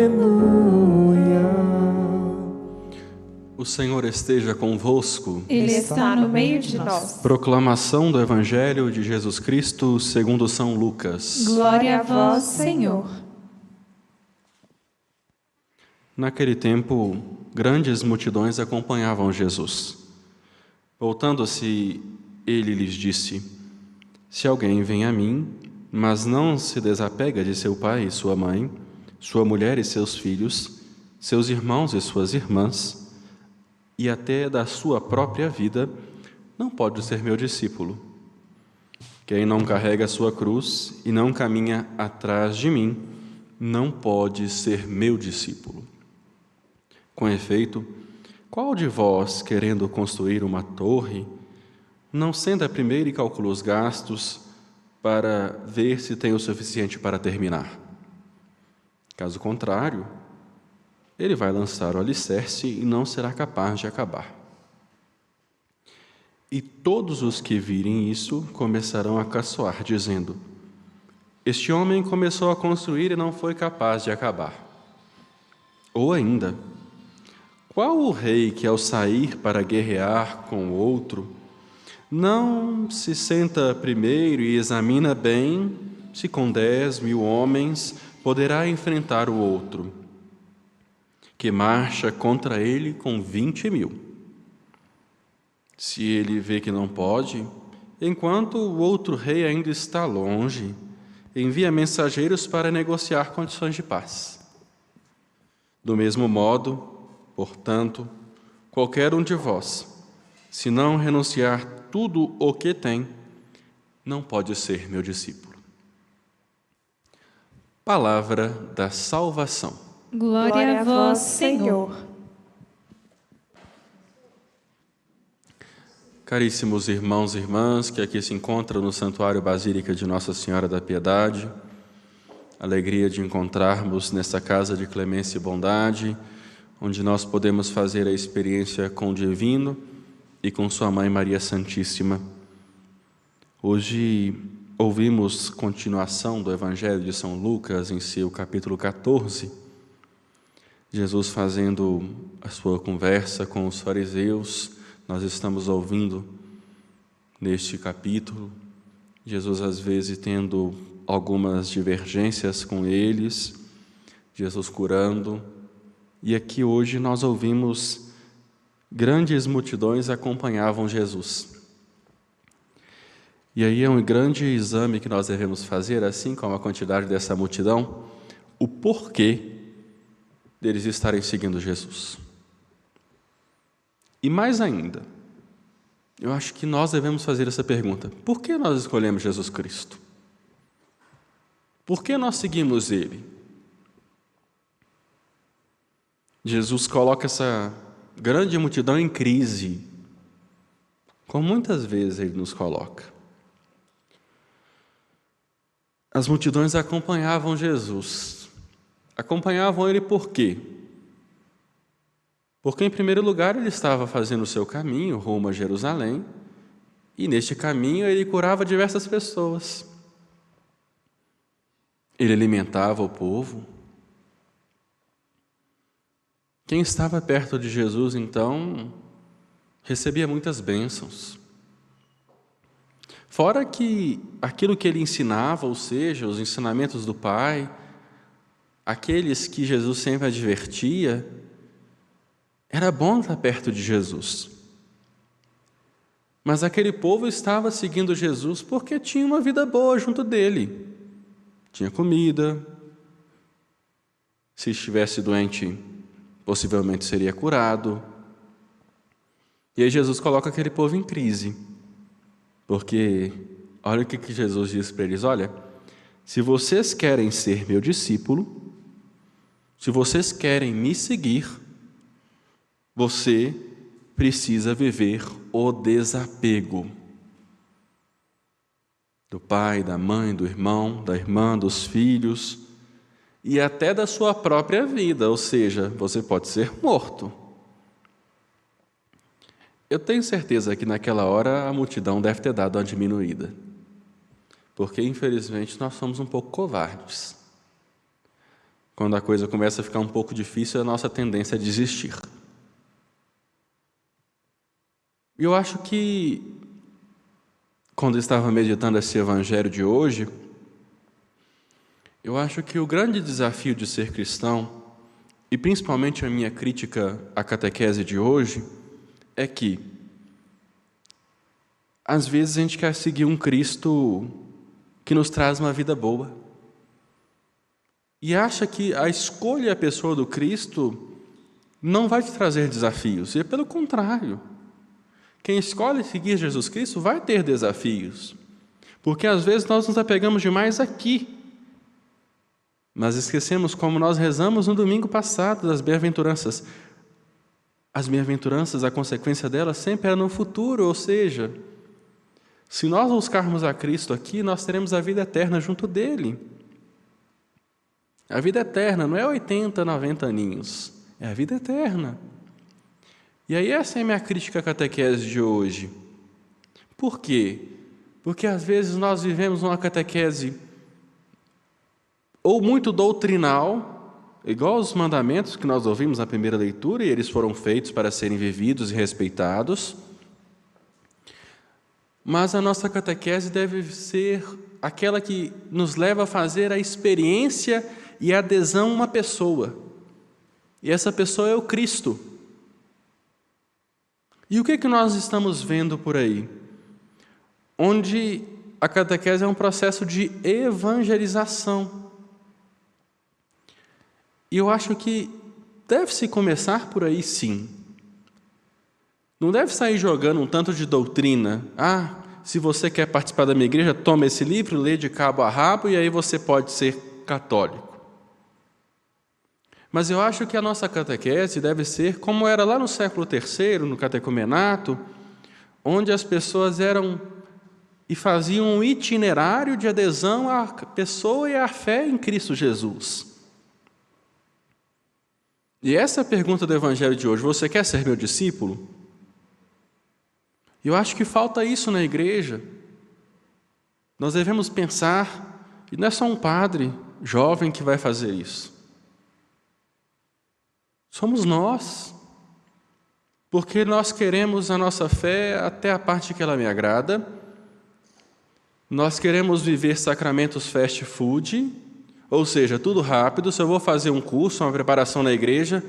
Aleluia. O Senhor esteja convosco. Ele está no meio de nós. Proclamação do Evangelho de Jesus Cristo segundo São Lucas. Glória a vós, Senhor. Naquele tempo, grandes multidões acompanhavam Jesus. Voltando-se, ele lhes disse: Se alguém vem a mim, mas não se desapega de seu pai e sua mãe, sua mulher e seus filhos, seus irmãos e suas irmãs, e até da sua própria vida, não pode ser meu discípulo. Quem não carrega a sua cruz e não caminha atrás de mim, não pode ser meu discípulo. Com efeito, qual de vós, querendo construir uma torre, não senta primeiro e calcula os gastos para ver se tem o suficiente para terminar? Caso contrário, ele vai lançar o alicerce e não será capaz de acabar. E todos os que virem isso começarão a caçoar, dizendo: Este homem começou a construir e não foi capaz de acabar. Ou ainda: Qual o rei que, ao sair para guerrear com o outro, não se senta primeiro e examina bem se com 10.000 homens poderá enfrentar o outro, que marcha contra ele com 20.000? Se ele vê que não pode, enquanto o outro rei ainda está longe, envia mensageiros para negociar condições de paz. Do mesmo modo, portanto, qualquer um de vós, se não renunciar tudo o que tem, não pode ser meu discípulo. Palavra da salvação. Glória a vós, Senhor. Caríssimos irmãos e irmãs que aqui se encontram no Santuário Basílica de Nossa Senhora da Piedade, alegria de encontrarmos nesta casa de clemência e bondade, onde nós podemos fazer a experiência com o Divino e com Sua Mãe Maria Santíssima. Hoje ouvimos continuação do Evangelho de São Lucas, em seu capítulo 14, Jesus fazendo a sua conversa com os fariseus. Nós estamos ouvindo neste capítulo, Jesus às vezes tendo algumas divergências com eles, Jesus curando, e aqui hoje nós ouvimos grandes multidões acompanhavam Jesus. E aí é um grande exame que nós devemos fazer, assim como a quantidade dessa multidão, o porquê deles estarem seguindo Jesus. E mais ainda, eu acho que nós devemos fazer essa pergunta: por que nós escolhemos Jesus Cristo? Por que nós seguimos Ele? Jesus coloca essa grande multidão em crise, como muitas vezes Ele nos coloca. As multidões acompanhavam Jesus. Acompanhavam Ele por quê? Porque, em primeiro lugar, Ele estava fazendo o seu caminho rumo a Jerusalém, e neste caminho Ele curava diversas pessoas. Ele alimentava o povo. Quem estava perto de Jesus, então, recebia muitas bênçãos. Fora que aquilo que Ele ensinava, ou seja, os ensinamentos do Pai, aqueles que Jesus sempre advertia, era bom estar perto de Jesus. Mas aquele povo estava seguindo Jesus porque tinha uma vida boa junto dele. Tinha comida. Se estivesse doente, possivelmente seria curado. E aí Jesus coloca aquele povo em crise. Porque olha o que Jesus diz para eles: olha, se vocês querem ser meu discípulo, se vocês querem me seguir, você precisa viver o desapego do pai, da mãe, do irmão, da irmã, dos filhos e até da sua própria vida, ou seja, você pode ser morto. Eu tenho certeza que naquela hora a multidão deve ter dado uma diminuída, porque infelizmente nós somos um pouco covardes. quando a coisa começa a ficar um pouco difícil, a nossa tendência é desistir. E eu acho que, quando eu estava meditando esse evangelho de hoje, eu acho que o grande desafio de ser cristão, e principalmente a minha crítica à catequese de hoje, é que, às vezes, a gente quer seguir um Cristo que nos traz uma vida boa. E acha que a escolha e a pessoa do Cristo não vai te trazer desafios. E pelo contrário, quem escolhe seguir Jesus Cristo vai ter desafios. Porque às vezes nós nos apegamos demais aqui. Mas esquecemos como nós rezamos no domingo passado das bem-aventuranças. As bem-aventuranças, a consequência delas sempre era no futuro, ou seja, se nós buscarmos a Cristo aqui, nós teremos a vida eterna junto dele. A vida eterna não é 80, 90 aninhos, é a vida eterna. E aí essa é a minha crítica à catequese de hoje. Por quê? Porque às vezes nós vivemos uma catequese ou muito doutrinal, igual os mandamentos que nós ouvimos na primeira leitura, e eles foram feitos para serem vividos e respeitados. Mas a nossa catequese deve ser aquela que nos leva a fazer a experiência e a adesão a uma pessoa. E essa pessoa é o Cristo. E o que nós estamos vendo por aí? Onde a catequese é um processo de evangelização. E eu acho que deve-se começar por aí, sim. Não deve sair jogando um tanto de doutrina. Se você quer participar da minha igreja, toma esse livro, lê de cabo a rabo e aí você pode ser católico. Mas eu acho que a nossa catequese deve ser como era lá no século III, no catecumenato, onde as pessoas eram e faziam um itinerário de adesão à pessoa e à fé em Cristo Jesus. E essa é a pergunta do evangelho de hoje: você quer ser meu discípulo? Eu acho que falta isso na igreja. Nós devemos pensar, e não é só um padre jovem que vai fazer isso. Somos nós, porque nós queremos a nossa fé até a parte que ela me agrada, nós queremos viver sacramentos fast food, ou seja, tudo rápido. Se eu vou fazer um curso, uma preparação na igreja,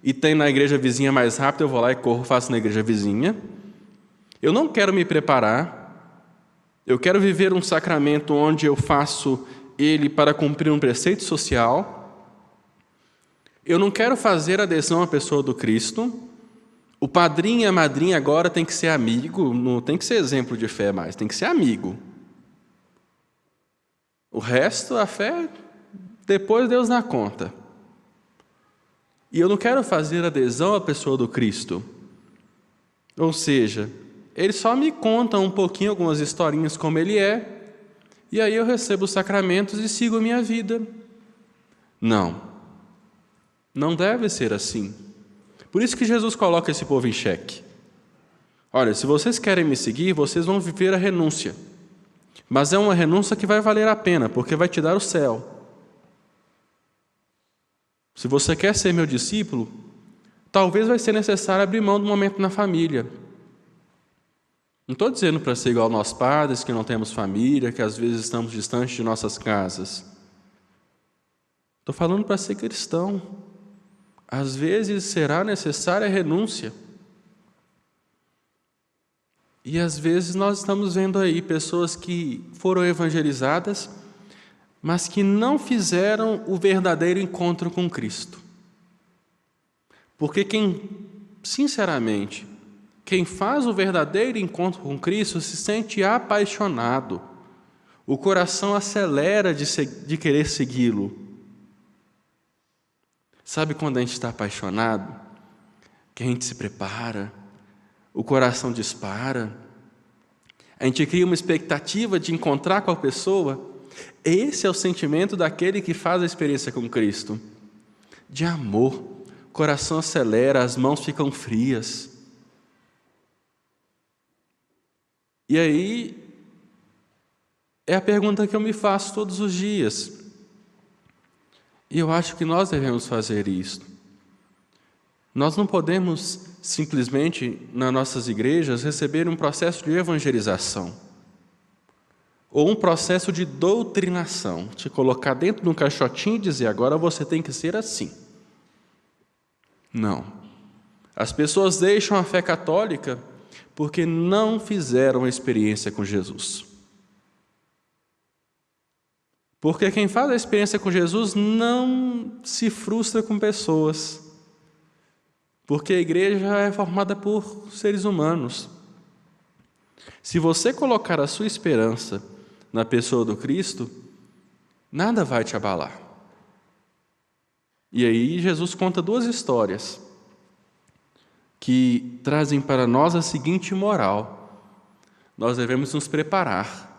e tem na igreja vizinha mais rápido, eu vou lá e corro, faço na igreja vizinha. Eu não quero me preparar, eu quero viver um sacramento onde eu faço ele para cumprir um preceito social. Eu não quero fazer adesão à pessoa do Cristo. O padrinho e a madrinha agora tem que ser amigo, não tem que ser exemplo de fé mais, tem que ser amigo. O resto, a fé, depois Deus dá conta. E eu não quero fazer adesão à pessoa do Cristo. Ou seja, ele só me conta um pouquinho, algumas historinhas como ele é, e aí eu recebo os sacramentos e sigo a minha vida. Não deve ser assim. Por isso que Jesus coloca esse povo em xeque. Olha, se vocês querem me seguir, vocês vão viver a renúncia. Mas é uma renúncia que vai valer a pena, porque vai te dar o céu. Se você quer ser meu discípulo, talvez vai ser necessário abrir mão do momento na família. Não estou dizendo para ser igual nós padres, que não temos família, que às vezes estamos distantes de nossas casas. Estou falando para ser cristão. Às vezes será necessária a renúncia. E às vezes nós estamos vendo aí pessoas que foram evangelizadas, mas que não fizeram o verdadeiro encontro com Cristo. Porque sinceramente, quem faz o verdadeiro encontro com Cristo se sente apaixonado. O coração acelera de querer segui-lo. Sabe quando a gente está apaixonado? Que a gente se prepara, o coração dispara, a gente cria uma expectativa de encontrar com a pessoa. Esse é o sentimento daquele que faz a experiência com Cristo. De amor, o coração acelera, as mãos ficam frias. E aí, é a pergunta que eu me faço todos os dias. E eu acho que nós devemos fazer isso. Nós não podemos simplesmente, nas nossas igrejas, receber um processo de evangelização ou um processo de doutrinação, te colocar dentro de um caixotinho e dizer, agora você tem que ser assim. Não. As pessoas deixam a fé católica porque não fizeram a experiência com Jesus. Porque quem faz a experiência com Jesus não se frustra com pessoas. Porque a igreja é formada por seres humanos. Se você colocar a sua esperança na pessoa do Cristo, nada vai te abalar. E aí Jesus conta 2 histórias que trazem para nós a seguinte moral: nós devemos nos preparar.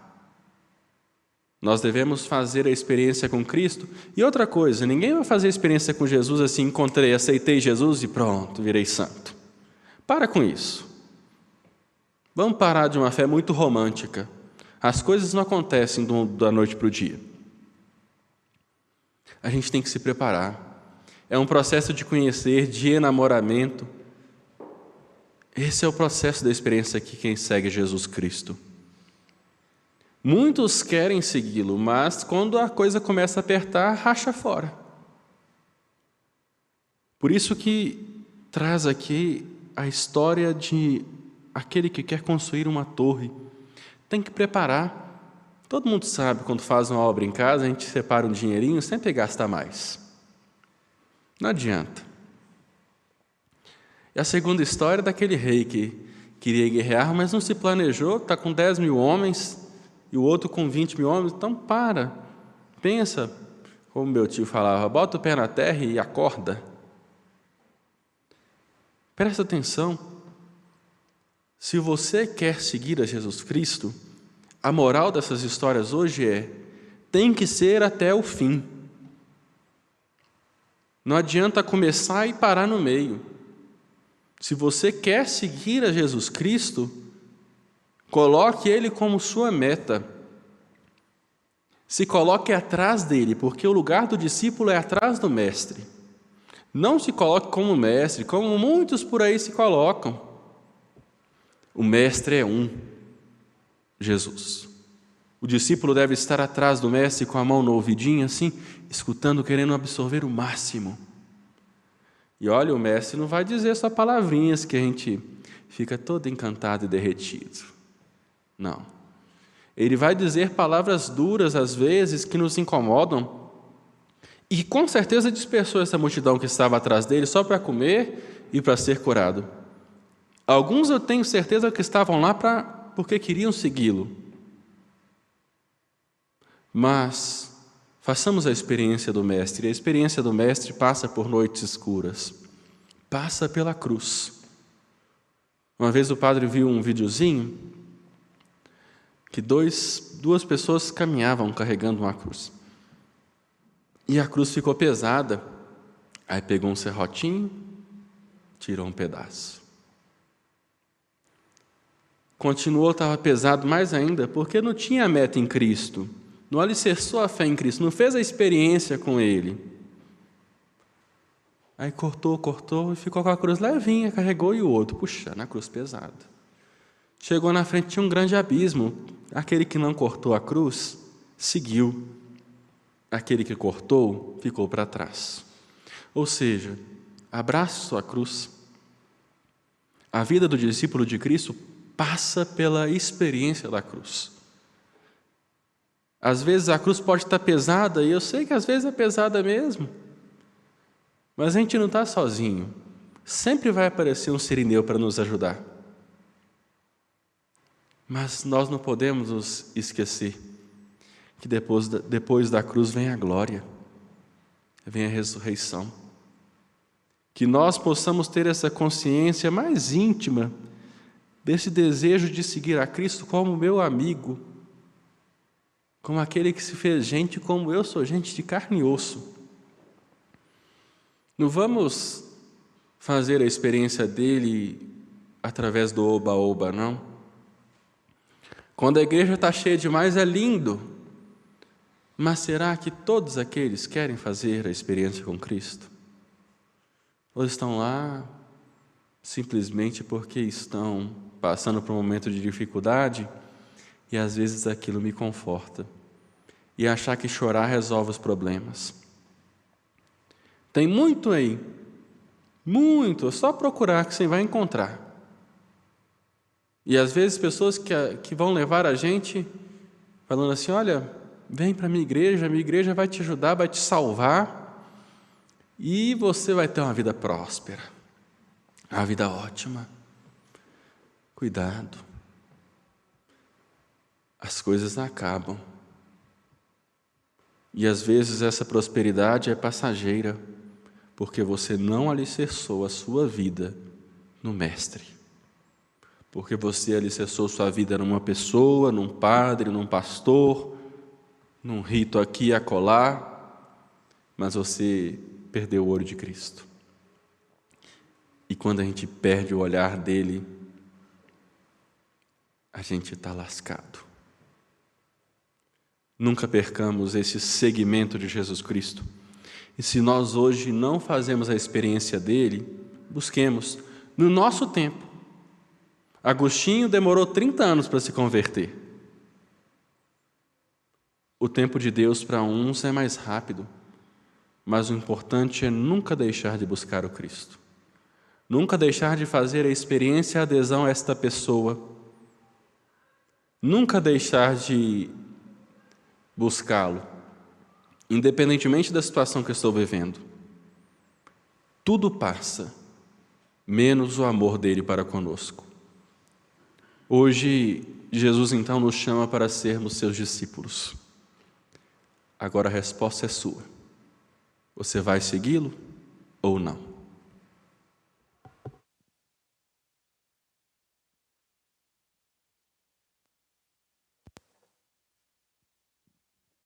Nós devemos fazer a experiência com Cristo. E outra coisa, ninguém vai fazer a experiência com Jesus assim, encontrei, aceitei Jesus e pronto, virei santo. Para com isso. Vamos parar de uma fé muito romântica. As coisas não acontecem da noite para o dia. A gente tem que se preparar. É um processo de conhecer, de enamoramento. Esse é o processo da experiência que quem segue Jesus Cristo. Muitos querem segui-lo, mas quando a coisa começa a apertar, racha fora. Por isso que traz aqui a história de aquele que quer construir uma torre. Tem que preparar. Todo mundo sabe, quando faz uma obra em casa, a gente separa um dinheirinho, sempre gasta mais. Não adianta. E a segunda história é daquele rei que queria guerrear, mas não se planejou, está com 10 mil homens, e o outro com 20 mil homens. Então pensa, como meu tio falava, bota o pé na terra e acorda. Presta atenção. Se você quer seguir a Jesus Cristo, a moral dessas histórias hoje tem que ser até o fim. Não adianta começar e parar no meio. Se você quer seguir a Jesus Cristo, coloque Ele como sua meta. Se coloque atrás dele, porque o lugar do discípulo é atrás do mestre. Não se coloque como mestre, como muitos por aí se colocam. O mestre é um, Jesus. O discípulo deve estar atrás do mestre com a mão no ouvidinho, assim, escutando, querendo absorver o máximo. E olha, o mestre não vai dizer só palavrinhas que a gente fica todo encantado e derretido. Não. Ele vai dizer palavras duras, às vezes, que nos incomodam. E com certeza dispersou essa multidão que estava atrás dele só para comer e para ser curado. Alguns eu tenho certeza que estavam lá porque queriam segui-lo. Mas façamos a experiência do Mestre. A experiência do Mestre passa por noites escuras. Passa pela cruz. Uma vez o padre viu um videozinho que duas pessoas caminhavam carregando uma cruz. E a cruz ficou pesada. Aí pegou um serrotinho, tirou um pedaço. Continuou, estava pesado mais ainda, porque não tinha meta em Cristo. Não alicerçou a fé em Cristo, não fez a experiência com Ele. Aí cortou e ficou com a cruz levinha, carregou e o outro puxando a cruz pesada. Chegou na frente, tinha um grande abismo. Aquele que não cortou a cruz, seguiu. Aquele que cortou, ficou para trás. Ou seja, abrace sua cruz. A vida do discípulo de Cristo passa pela experiência da cruz. Às vezes a cruz pode estar pesada, e eu sei que às vezes é pesada mesmo, mas a gente não está sozinho. Sempre vai aparecer um sirineu para nos ajudar. Mas nós não podemos nos esquecer que depois da cruz vem a glória, vem a ressurreição. Que nós possamos ter essa consciência mais íntima desse desejo de seguir a Cristo como meu amigo, como aquele que se fez gente como eu sou, gente de carne e osso. Não vamos fazer a experiência dele através do oba-oba, não. Quando a igreja está cheia demais, é lindo. Mas será que todos aqueles querem fazer a experiência com Cristo? Ou estão lá simplesmente porque estão passando por um momento de dificuldade e às vezes aquilo me conforta e achar que chorar resolve os problemas? Tem muito aí, muito, é só procurar que você vai encontrar. E às vezes pessoas que vão levar a gente falando assim: olha, vem para a minha igreja vai te ajudar, vai te salvar e você vai ter uma vida próspera, uma vida ótima. Cuidado, as coisas acabam. E às vezes essa prosperidade é passageira, porque você não alicerçou a sua vida no Mestre. Porque você alicerçou sua vida numa pessoa, num padre, num pastor, num rito aqui e acolá, mas você perdeu o olho de Cristo. E quando a gente perde o olhar dele, a gente está lascado. Nunca percamos esse seguimento de Jesus Cristo. E se nós hoje não fazemos a experiência dele, busquemos no nosso tempo. Agostinho demorou 30 anos para se converter. O tempo de Deus para uns é mais rápido, mas o importante é nunca deixar de buscar o Cristo. Nunca deixar de fazer a experiência e a adesão a esta pessoa. Nunca deixar de buscá-lo, independentemente da situação que eu estou vivendo. Tudo passa, menos o amor dele para conosco. Hoje, Jesus então nos chama para sermos seus discípulos. Agora a resposta é sua. Você vai segui-lo ou não?